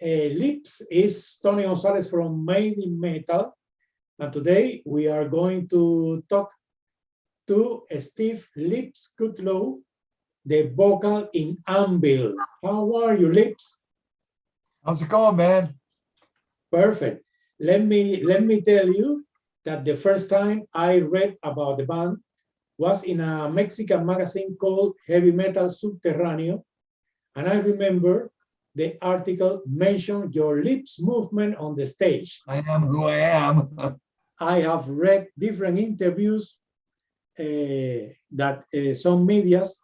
Lips is Tony González from Made in Metal. And today we are going to talk to Steve Lips Kudlow, the vocal in Anvil. How are you, Lips? How's it going, man? Perfect. Let me tell you that the first time I read about the band was in a Mexican magazine called Heavy Metal Subterráneo. And I remember the article mentioned your lips movement on the stage. I am who I am. I have read different interviews that some medias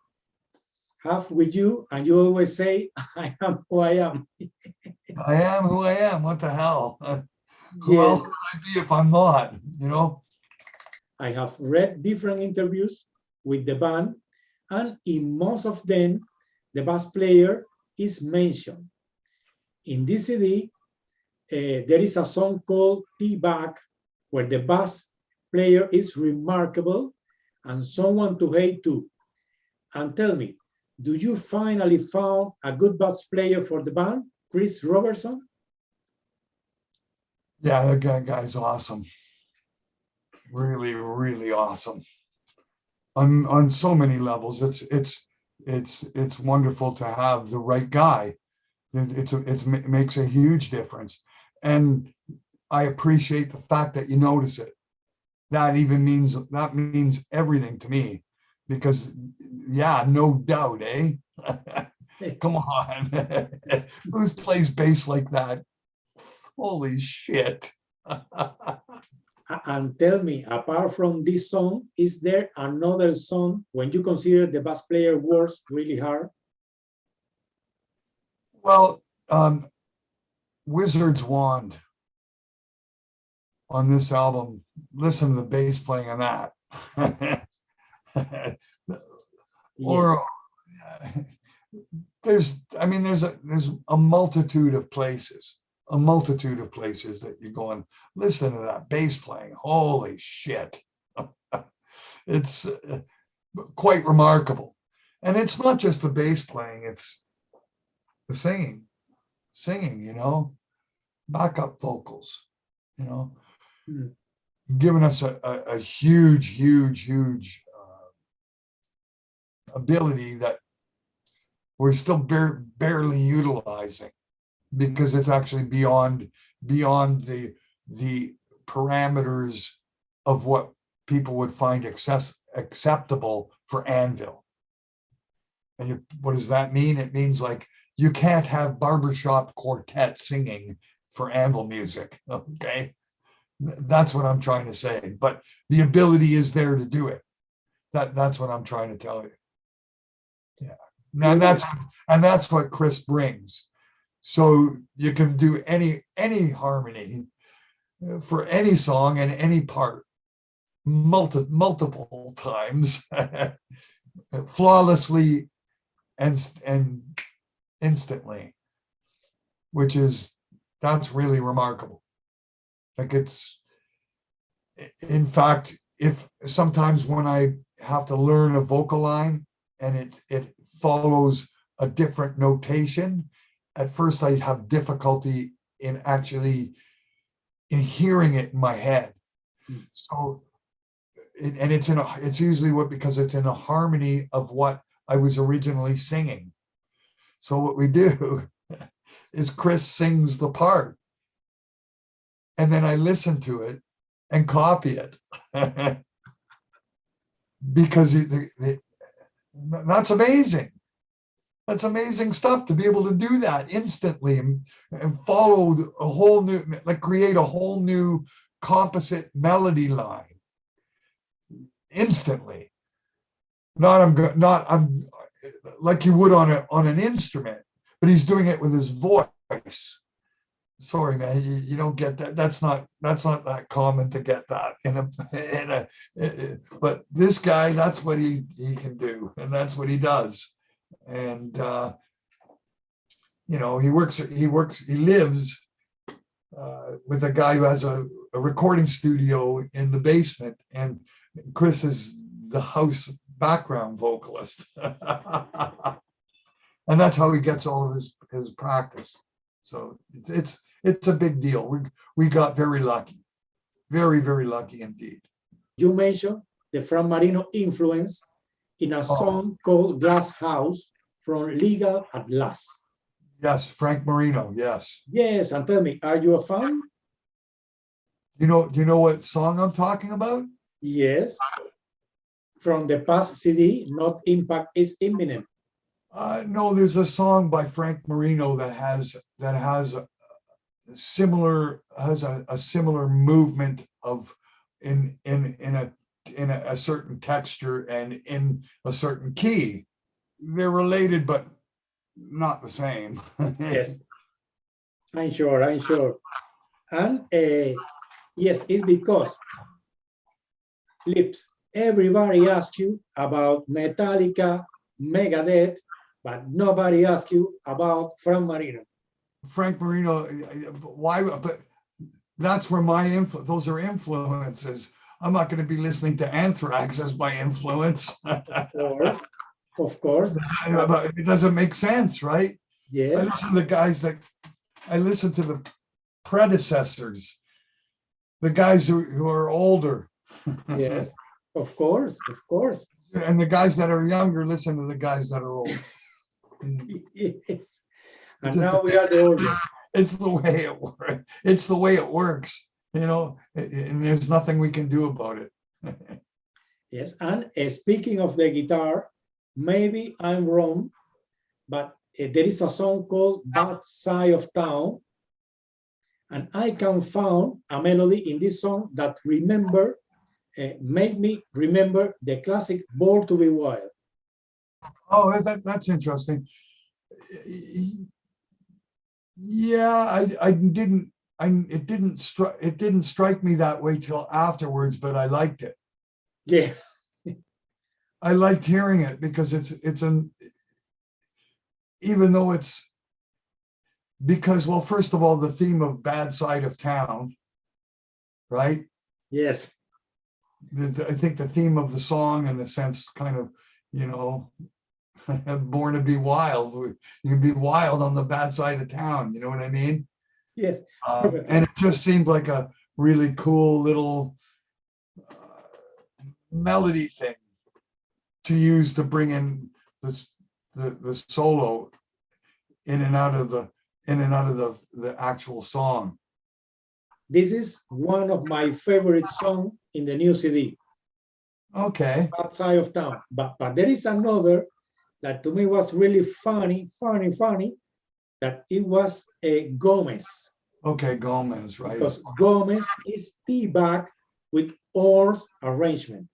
have with you, and you always say, I am who I am. I am who I am. What the hell? Who Yes. else would I be if I'm not, you know? I have read different interviews with the band, and in most of them, the bass player is mentioned. In this CD, there is a song called T-Back, where the bass player is remarkable and someone to hate too. And tell me, do you finally found a good bass player for the band, Chris Robertson? Yeah, that guy's awesome. Really, really awesome. On so many levels. It's wonderful to have the right guy. It makes a huge difference. And I appreciate the fact that you notice it. That means everything to me, because yeah, no doubt, eh? Come on. Who plays bass like that? Holy shit. And tell me, apart from this song, is there another song when you consider the bass player works really hard? Well, Wizard's Wand on this album, listen to the bass playing on that. Or there's a multitude of places that you go and listen to that bass playing. Holy shit. It's quite remarkable. And it's not just the bass playing, it's the singing, you know, backup vocals, you know, giving us a huge ability that we're still barely utilizing, because it's actually beyond the parameters of what people would find acceptable for Anvil. And what does that mean? It means like you can't have barbershop quartet singing for Anvil music, okay? That's what I'm trying to say. But the ability is there to do it. That's what I'm trying to tell you. Yeah. And that's what Chris brings. So you can do any harmony for any song and any part multiple times flawlessly and instantly, that's really remarkable. Like, it's, in fact, if sometimes when I have to learn a vocal line and it follows a different notation, at first I have difficulty in hearing it in my head. So, and it's usually because it's in a harmony of what I was originally singing. So what we do is Chris sings the part, and then I listen to it and copy it. Because that's amazing. That's amazing stuff, to be able to do that instantly and follow a whole new, like create a whole new composite melody line instantly. I'm like you would on an instrument, but he's doing it with his voice. Sorry, man, you don't get that. That's not that common to get that but this guy, that's what he can do, and that's what he does. And you know, he lives with a guy who has a recording studio in the basement, and Chris is the house background vocalist. And that's how he gets all of his practice. So it's a big deal. We got very lucky, very, very lucky indeed. You mentioned the Frank Marino influence in a song called Glass House from Legal at Last. Yes, Frank Marino. Yes. Yes, and tell me, are you a fan? Do you know what song I'm talking about? Yes. From the past CD, Not Impact is Imminent. No, there's a song by Frank Marino that has a similar movement of in a certain texture and in a certain key. They're related, but not the same. Yes, I'm sure. And yes, it's because, Lips, everybody asks you about Metallica, Megadeth, but nobody asks you about Frank Marino. Frank Marino, why? But that's where those are influences. I'm not going to be listening to Anthrax as my influence. Of course. But it doesn't make sense, right? Yes. I listen to the predecessors, the guys who are older. Yes, of course. And the guys that are younger listen to the guys that are old. Yes. And now we are the oldest. It's the way it works. It's the way it works, and there's nothing we can do about it. Yes, and speaking of the guitar, maybe I'm wrong, but there is a song called Bad Side of Town, and I can found a melody in this song that make me remember the classic Born to Be Wild. Oh, that's interesting. Yeah, it didn't strike me that way till afterwards, but I liked it. Yes. I liked hearing it because well, first of all, the theme of Bad Side of Town, right? Yes. I think the theme of the song, in a sense, kind of, Born to Be Wild. You can be wild on the bad side of town. You know what I mean? Yes. And it just seemed like a really cool little melody thing to use to bring in the solo in and out of the actual song. This is one of my favorite songs in the new CD. Okay. Bad Side of Town. But there is another that to me was really funny, that it was Gomez. Okay, Gomez, right? Because Gomez is T-Bag with Orr's arrangement,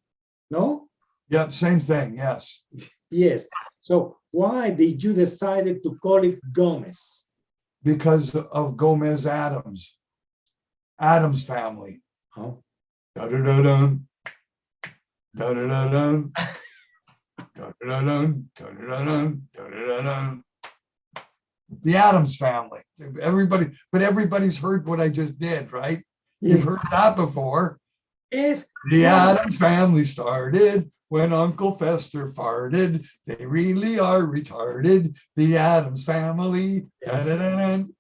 no? Yeah, same thing, yes. Yes. So why did you decide to call it Gomez? Because of Gomez Addams family. Oh. Da-da-da-dun. Da-da-da-dun. Da-da-da-dun. Da-da-da-dun. Da-da-da-dun. The Addams family. Everybody's heard what I just did, right? You've heard that before. Yes. The Addams family started when Uncle Fester farted. They really are retarded. The Addams family. Da-da-da-dun.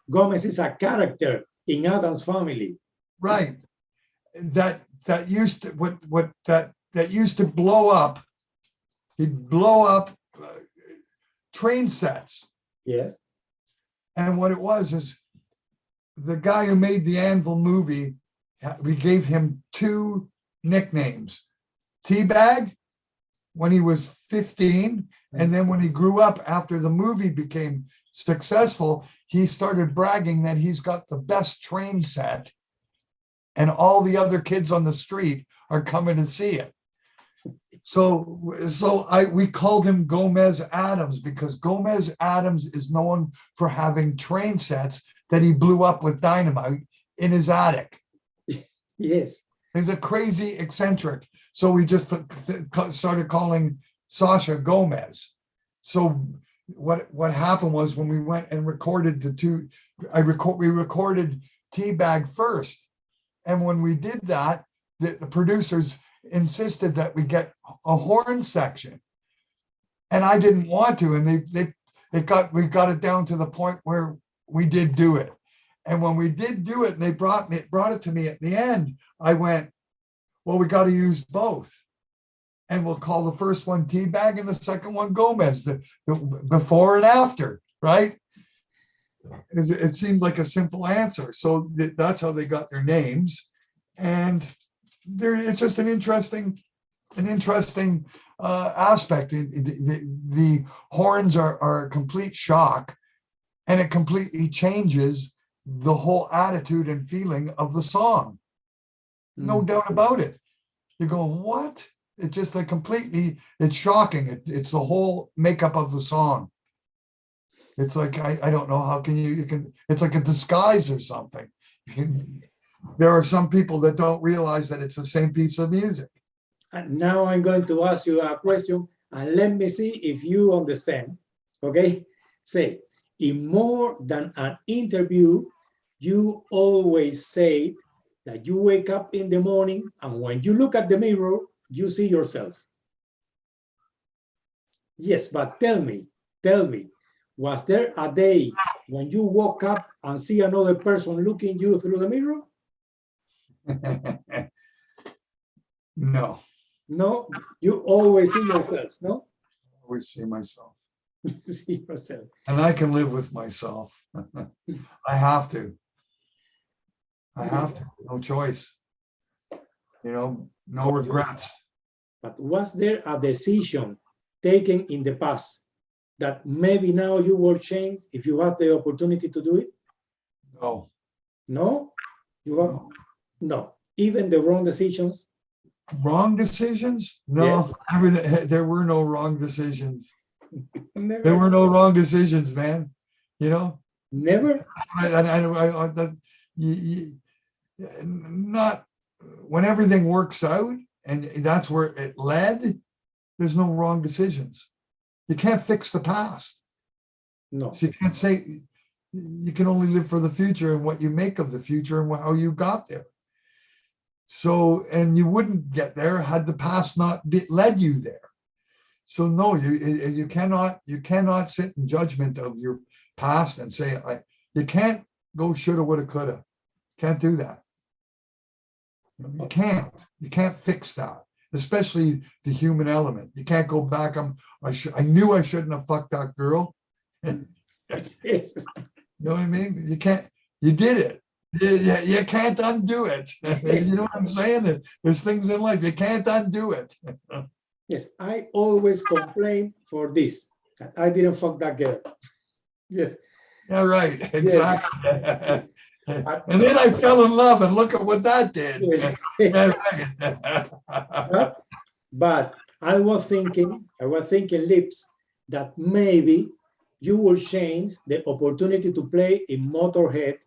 Gomez is a character in Addams family. Right. That used to blow up. He'd blow up train sets. Yes. And what it was is the guy who made the Anvil movie, we gave him two nicknames. Teabag when he was 15, and then when he grew up after the movie became successful, he started bragging that he's got the best train set and all the other kids on the street are coming to see it. So we called him Gomez Addams because Gomez Addams is known for having train sets that he blew up with dynamite in his attic. Yes. He's a crazy eccentric. So we just started calling Sasha Gomez. So what happened was when we went and recorded we recorded Teabag first. And when we did that, the producers insisted that we get a horn section. And I didn't want to. And we got it down to the point where we did do it. And when we did do it and they brought it to me at the end, I went, well, we got to use both. And we'll call the first one Teabag and the second one Gomez, the before and after, right? It seemed like a simple answer. So that's how they got their names. And it's just an interesting aspect. The horns are a complete shock, and it completely changes the whole attitude and feeling of the song. No doubt about it. You're going, what? It's just like completely, it's shocking. It's the whole makeup of the song. It's like, I don't know, how can you can, it's like a disguise or something. There are some people that don't realize that it's the same piece of music. And now I'm going to ask you a question, and let me see if you understand, okay? Say, in more than an interview, you always say that you wake up in the morning and when you look at the mirror, you see yourself. Yes, but tell me, was there a day when you woke up and see another person looking you through the mirror? No. No, you always see yourself, no? I always see myself. You see yourself. And I can live with myself. I have to. No choice. You know, no regrets. But was there a decision taken in the past that maybe now you will change if you have the opportunity to do it? No. No? You have no. Even the wrong decisions? Wrong decisions? No, yes. There were no wrong decisions. Never. There were no wrong decisions, man. You know? Never? Not when everything works out and that's where it led, there's no wrong decisions. You can't fix the past. No. So you can't say, you can only live for the future and what you make of the future and how you got there. So, and you wouldn't get there had the past not led you there. So no, you cannot sit in judgment of your past and say, you can't go shoulda, woulda, coulda. Can't do that. You can't fix that, especially the human element. You can't go back. I knew I shouldn't have fucked that girl. You know what I mean? You can't, you did it. You can't undo it. You know what I'm saying? There's things in life, you can't undo it. Yes, I always complain for this. I didn't fuck that girl. Yes. Yeah, right. Exactly. Yes. And then I fell in love, and look at what that did. Yes. Yeah, right. But I was thinking, Lips, that maybe you will change the opportunity to play in Motorhead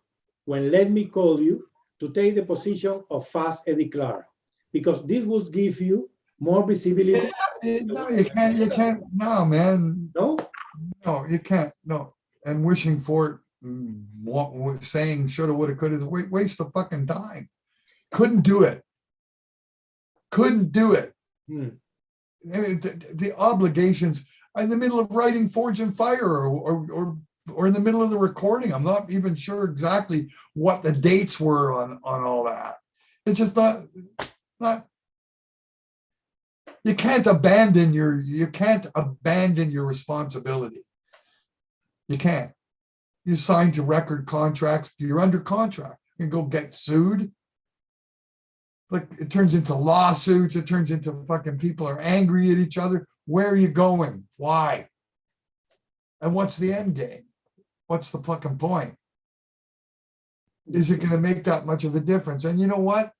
when Let Me Call You to take the position of Fast Eddie Clarke, because this will give you more visibility. No, you can't. No, man. No, you can't. No, and wishing for it. Saying shoulda, woulda, coulda is a waste of fucking time. Couldn't do it. The obligations in the middle of writing Forge and Fire or in the middle of the recording. I'm not even sure exactly what the dates were on all that. It's just not. You can't abandon your responsibility. You can't. You signed to record contracts, you're under contract. You can go get sued. Like, it turns into lawsuits, it turns into fucking people are angry at each other. Where are you going? Why? And what's the end game? What's the fucking point? Is it going to make that much of a difference? And you know what?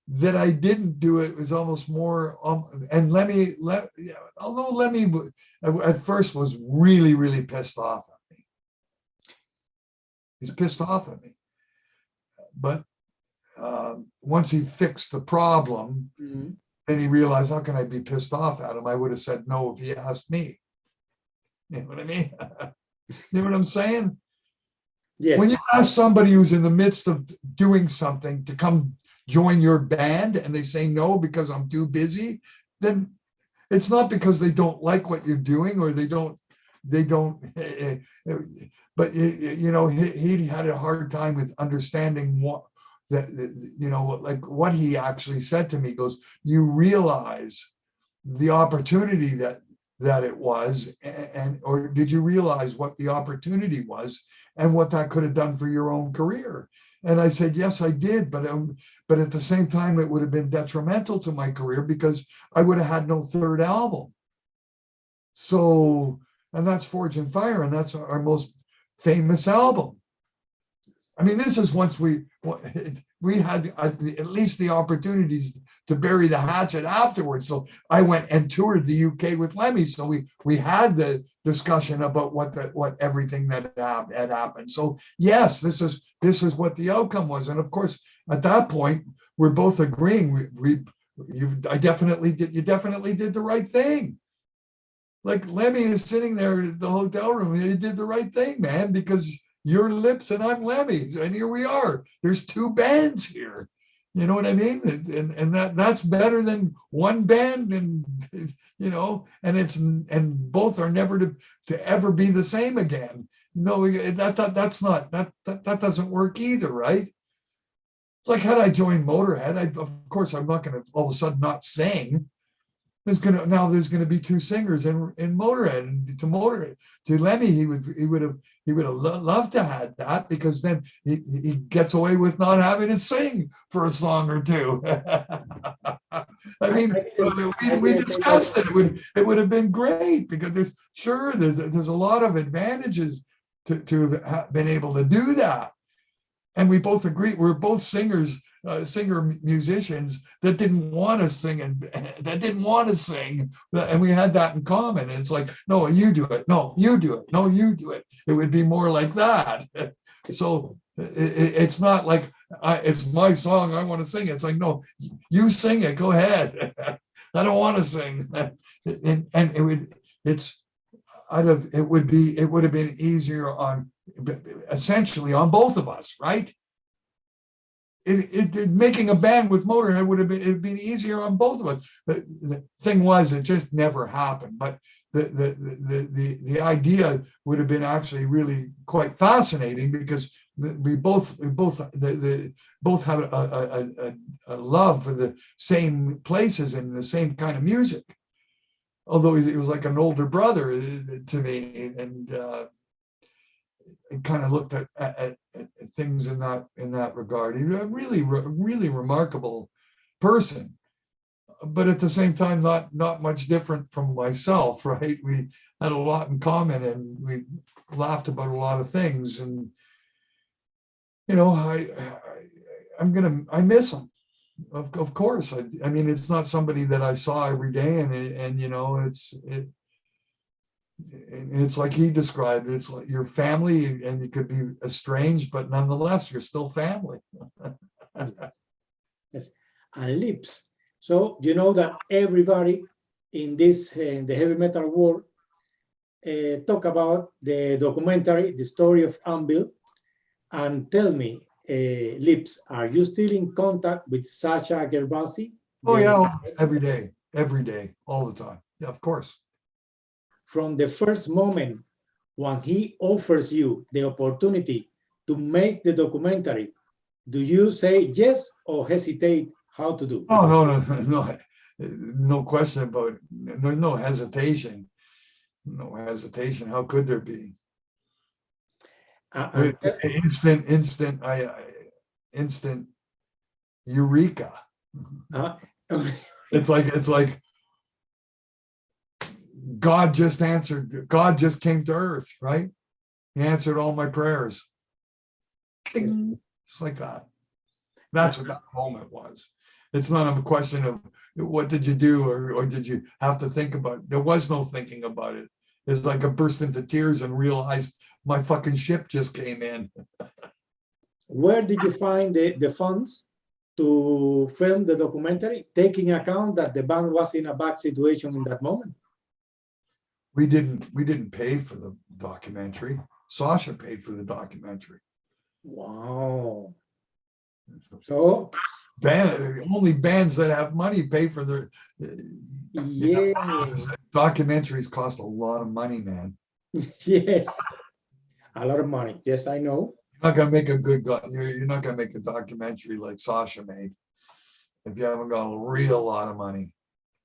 That I didn't do it was almost more, and Lemmy, although Lemmy at first was really, really pissed off at me. He's pissed off at me. But once he fixed the problem, then he realized, how can I be pissed off at him? I would have said no if he asked me. You know what I mean? You know what I'm saying? Yes. When you ask somebody who's in the midst of doing something to come join your band and they say no because I'm too busy, then it's not because they don't like what you're doing or they don't they don't, but you know, he had a hard time with understanding what that, you know, like what he actually said to me. Goes, you realize the opportunity that it was, and or did you realize what the opportunity was and what that could have done for your own career? And I said, yes, I did, but at the same time, it would have been detrimental to my career because I would have had no third album. So, and that's Forge and Fire, and that's our most famous album. I mean, this is once we had at least the opportunities to bury the hatchet afterwards. So I went and toured the UK with Lemmy. So we had the discussion about what everything that had happened. So yes, this is what the outcome was. And of course, at that point, we're both agreeing. You definitely did the right thing. Like Lemmy is sitting there in the hotel room. You did the right thing, man, because you're Lips and I'm Lemmy, and here we are. There's two bands here. You know what I mean? And that's better than one band, and you know, and both are never to ever be the same again. No, that doesn't work either, right? It's like, had I joined Motorhead, of course I'm not going to all of a sudden not sing. There's gonna be two singers in Motorhead, and to Lemmy he would have loved to have that, because then he gets away with not having to sing for a song or two. I mean, we discussed it. It would have been great, because there's a lot of advantages to have been able to do that. And we both agree, we're both singer musicians that didn't want to sing and we had that in common. And it's like, no, you do it. No, you do it. No, you do it. It would be more like that. So it's not like it's my song, I want to sing it. It's like, no, you sing it. Go ahead. I don't want to sing. And it would have been easier essentially on both of us, right? Making a band with Motorhead would have been easier on both of us. But the thing was, it just never happened. But the idea would have been actually really quite fascinating, because we both have a love for the same places and the same kind of music. Although he was like an older brother to me, and kind of looked at things in that regard. He's a really remarkable person, but at the same time, not much different from myself, right? We had a lot in common, and we laughed about a lot of things. And you know, I miss him. Of course, I mean, it's not somebody that I saw every day, and you know, it's like he described it. It's like your family, and you could be estranged, but nonetheless, you're still family. Yes, and Lips. So you know that everybody in the heavy metal world talk about the documentary, the story of Anvil. And tell me, Lips, are you still in contact with Sacha Gervasi? Oh yeah, every day, all the time. Yeah, of course. From the first moment when he offers you the opportunity to make the documentary, do you say yes or hesitate how to do? Oh, no question about it. No hesitation. No hesitation. How could there be? Instant eureka. It's like God just answered. God just came to earth, right? He answered all my prayers. Just like that. That's what that moment was. It's not a question of what did you do, or did you have to think about it. There was no thinking about it. It's like I burst into tears and realized my fucking ship just came in. Where did you find the funds to film the documentary, taking account that the band was in a bad situation in that moment? We didn't pay for the documentary. Sasha paid for the documentary. Wow. So only bands that have money pay for their yeah. Documentaries cost a lot of money, man. Yes, a lot of money. Yes, I know. You're not gonna make a good, you're not gonna make a documentary like Sasha made if you haven't got a real lot of money.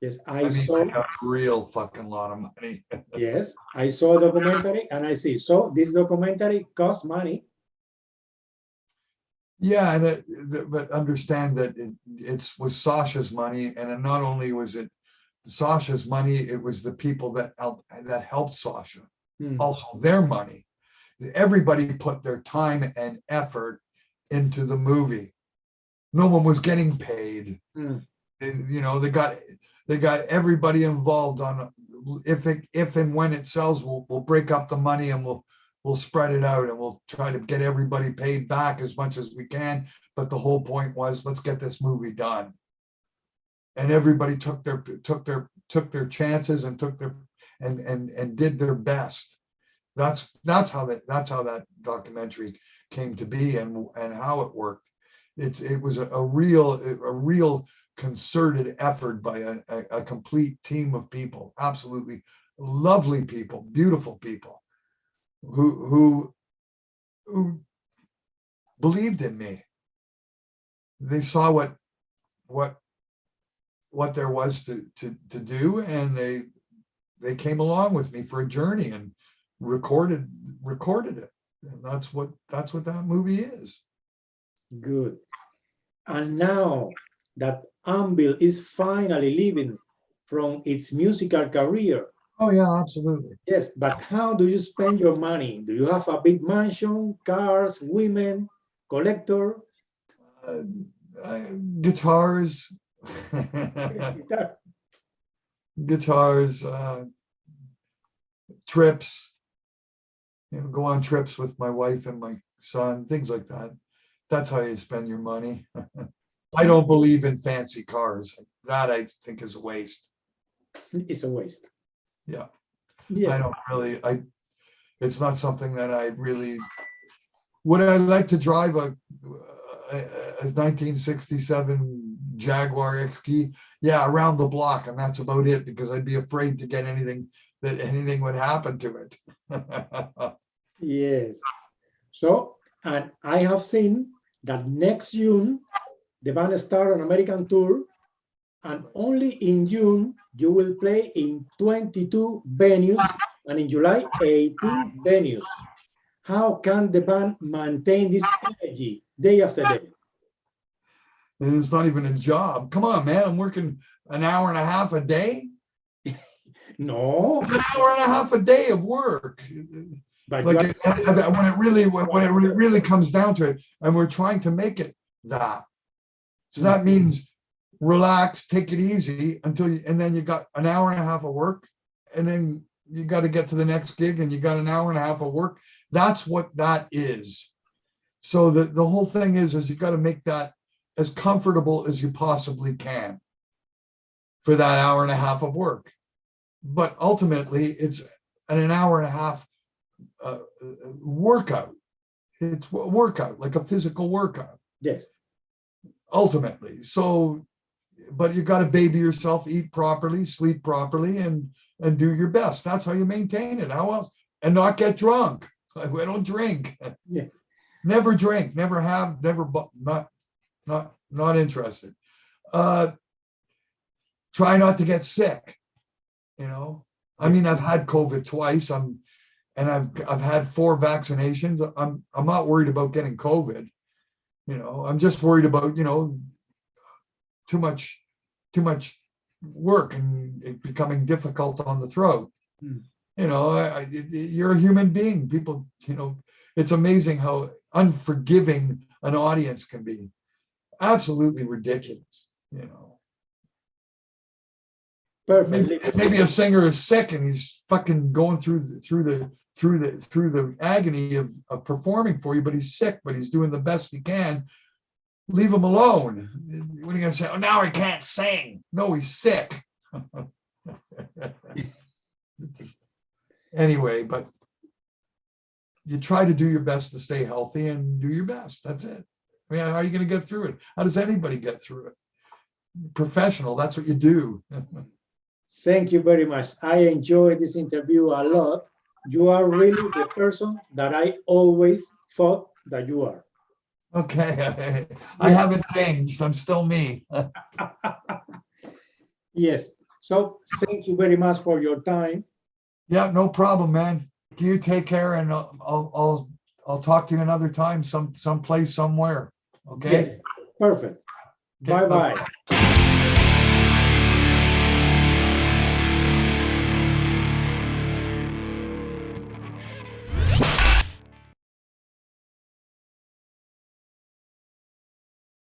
Yes, I mean, like a real fucking lot of money. yes, I saw a documentary and I see. So this documentary costs money. Yeah, and but understand that it's was Sasha's money, and it not only was it Sasha's money, it was the people that helped Sasha, Hmm. also their money. Everybody put their time and effort into the movie. No one was getting paid. Hmm. You know, they got everybody involved on if and when it sells, we'll break up the money and we'll spread it out and we'll try to get everybody paid back as much as we can. But the whole point was, let's get this movie done. And everybody took their chances and took their and did their best. That's how that documentary came to be and how it worked. It was a real concerted effort by a complete team of people, absolutely lovely people, beautiful people who believed in me. They saw what there was to do, and they came along with me for a journey and recorded it. And that's what that movie is. Good. And now that Anvil is finally living from its musical career. Oh yeah, absolutely. Yes, but how do you spend your money? Do you have a big mansion, cars, women, collector? Guitars, guitars, trips, go on trips with my wife and my son, things like that. That's how you spend your money. I don't believe in fancy cars. That I think is a waste. It's a waste. Yeah. Yes. I don't really, it's not something that I really, would I like to drive a 1967 Jaguar XT? Yeah, around the block, and that's about it, because I'd be afraid to get anything would happen to it. Yes. So, and I have seen that next June, the band start an American tour, and only in June, you will play in 22 venues, and in July, 18 venues. How can the band maintain this energy day after day? And it's not even a job. Come on, man, I'm working an hour and a half a day. No. It's an hour and a half a day of work. But like when it really comes down to it, and we're trying to make it that. So that means relax, take it easy and then you got an hour and a half of work, and then you got to get to the next gig and you got an hour and a half of work. That's what that is. So the whole thing is you got to make that as comfortable as you possibly can for that hour and a half of work. But ultimately, it's an hour and a half workout. It's a workout, like a physical workout. Yes. Ultimately. So, but you got to baby yourself, eat properly, sleep properly, and do your best. That's how you maintain it. How else? And not get drunk. I don't drink. Yeah. Never drink. Never have. Never. Not interested. Try not to get sick. You know. I mean, I've had COVID twice. I've had 4 vaccinations. I'm not worried about getting COVID. You know, I'm just worried about, too much work and it becoming difficult on the throat. You know, you're a human being. People, it's amazing how unforgiving an audience can be. Absolutely ridiculous, Perfectly. Maybe a singer is sick and he's fucking going through the agony of performing for you, but he's sick, but he's doing the best he can. Leave him alone. What are you gonna say? Oh, now he can't sing. No, he's sick. Anyway, but you try to do your best to stay healthy and do your best. That's it. I mean, how are you gonna get through it? How does anybody get through it? Professional, that's what you do. Thank you very much. I enjoyed this interview a lot you are really the person that I always thought that you are. Okay, I haven't changed. I'm still me. Yes. So thank you very much for your time. Yeah, no problem, man. You take care, and I'll talk to you another time, someplace, somewhere. Okay. Yes. Perfect. Okay, Bye-bye.